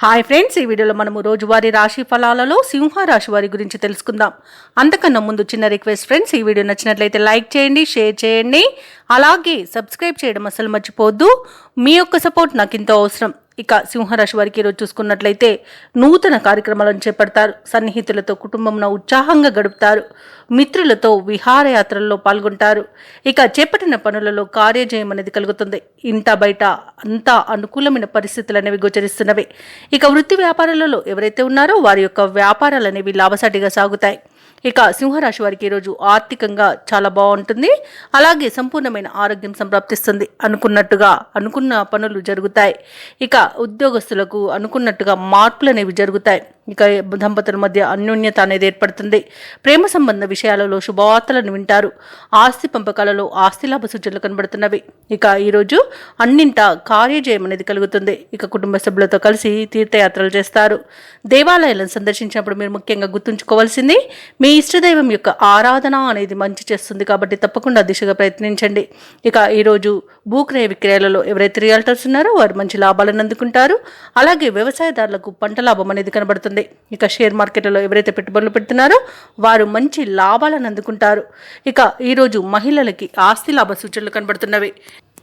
Hi friends, ఈ వీడియోలో మనము రోజువారీ రాశి ఫలాలలో సింహ రాశి వారి గురించి తెలుసుకుందాం. అంతకన్నా ముందు చిన్న రిక్వెస్ట్ ఫ్రెండ్స్, ఈ వీడియో నచ్చినట్లయితే లైక్ చేయండి, షేర్ చేయండి, అలాగే సబ్స్క్రైబ్ చేయడం అసలు మర్చిపోవద్దు. మీ యొక్క సపోర్ట్ నాకు ఎంతో అవసరం. ఇక సింహరాశి వారికి ఈరోజు చూసుకున్నట్లయితే నూతన కార్యక్రమాలను చేపడతారు. సన్నిహితులతో కుటుంబంలో ఉత్సాహంగా గడుపుతారు. మిత్రులతో విహారయాత్రల్లో పాల్గొంటారు. ఇక చేపట్టిన పనులలో కార్యజయం అనేది కలుగుతుంది. ఇంట బయట అంతా అనుకూలమైన పరిస్థితులు అనేవి గోచరిస్తున్నవి. ఇక వృత్తి వ్యాపారాలలో ఎవరైతే ఉన్నారో వారి యొక్క వ్యాపారాలు అనేవి లాభసాటిగా సాగుతాయి. ఇక సింహరాశి వారికి ఈరోజు ఆర్థికంగా చాలా బాగుంటుంది. అలాగే సంపూర్ణమైన ఆరోగ్యం సంప్రాప్తిస్తుంది. అనుకున్న పనులు జరుగుతాయి. ఇక ఉద్యోగస్తులకు అనుకున్నట్టుగా మార్పులు అనేవి జరుగుతాయి. ఇక దంపతుల మధ్య అన్యోన్యత అనేది ఏర్పడుతుంది. ప్రేమ సంబంధ విషయాలలో శుభవార్తలను వింటారు. ఆస్తి పంపకాలలో ఆస్తి లాభ సూచనలు కనబడుతున్నవి. ఇక ఈరోజు అన్నింటా కార్యజయం అనేది కలుగుతుంది. ఇక కుటుంబ సభ్యులతో కలిసి తీర్థయాత్రలు చేస్తారు. దేవాలయాలను సందర్శించినప్పుడు మీరు ముఖ్యంగా గుర్తుంచుకోవాల్సింది, మీ ఇష్టదైవం యొక్క ఆరాధన అనేది మంచి చేస్తుంది. కాబట్టి తప్పకుండా దిశగా ప్రయత్నించండి. ఇక ఈరోజు భూక్రయ విక్రయాలలో ఎవరైతే రియల్టర్స్ ఉన్నారో వారు మంచి లాభాలను అందుకుంటారు. అలాగే వ్యవసాయదారులకు పంట లాభం అనేది కనబడుతుంది. ఇక షేర్ మార్కెట్లో ఎవరైతే పెట్టుబడులు పెడుతున్నారో వారు మంచి లాభాలను అందుకుంటారు. ఇక ఈరోజు మహిళలకి ఆస్తి లాభ సూచనలు కనబడుతున్నవి.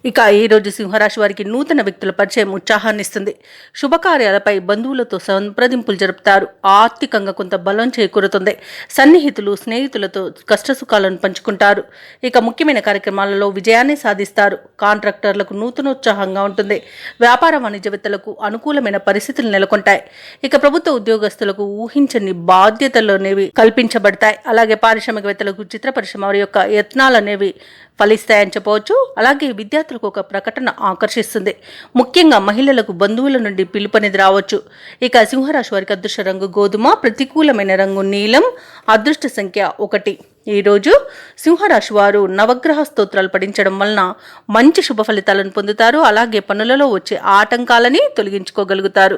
ఇక ఈరోజు సింహరాశి వారికి నూతన వ్యక్తుల పరిచయం ఉత్సాహాన్ని ఇస్తుంది. శుభకార్యాలపై బంధువులతో సంప్రదింపులు జరుపుతారు. ఆర్థికంగా కొంత బలం చేకూరుతుంది. సన్నిహితులు స్నేహితులతో కష్టసుఖాలను పంచుకుంటారు. ఇక ముఖ్యమైన కార్యక్రమాలలో విజయాన్ని సాధిస్తారు. కాంట్రాక్టర్లకు నూతనోత్సాహంగా ఉంటుంది. వ్యాపార వాణిజ్యవేత్తలకు అనుకూలమైన పరిస్థితులు నెలకొంటాయి. ఇక ప్రభుత్వ ఉద్యోగస్తులకు ఊహించని బాధ్యతలు అనేవి కల్పించబడతాయి. అలాగే పారిశ్రామికవేత్తలకు చిత్ర పరిశ్రమ వారి యొక్క యత్నాలు అనేవి ఫలిస్తాయని చెప్పవచ్చు. అలాగే విద్యార్థులకు ఒక ప్రకటన ఆకర్షిస్తుంది. ముఖ్యంగా మహిళలకు బంధువుల నుండి పిలుపు అనేది రావచ్చు. ఇక సింహరాశి వారికి అదృష్ట రంగు గోధుమ, ప్రతికూలమైన రంగు నీలం, అదృష్ట సంఖ్య 1. ఈరోజు సింహరాశి వారు నవగ్రహ స్తోత్రాలు పఠించడం వలన మంచి శుభ ఫలితాలను పొందుతారు. అలాగే పనులలో వచ్చే ఆటంకాలని తొలగించుకోగలుగుతారు.